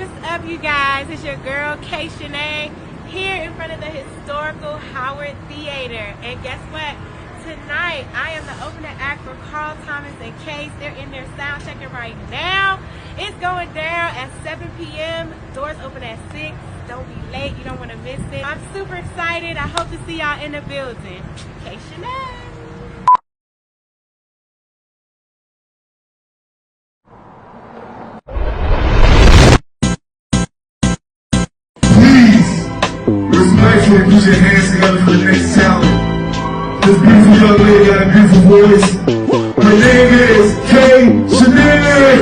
what's up, you guys? It's your girl, Kay Shanae, here in front of the historical Howard Theater. And guess what? Tonight, I am the opening act for Carl Thomas and Case. They're in there sound checking right now. It's going down at 7 p.m. Doors open at 6. Don't be late. You don't want to miss it. I'm super excited. I hope to see y'all in the building. Kay Shanae. It's nice when you put your hands together for the next talent. This beautiful young lady got a beautiful voice. Her name is Kay Shanae.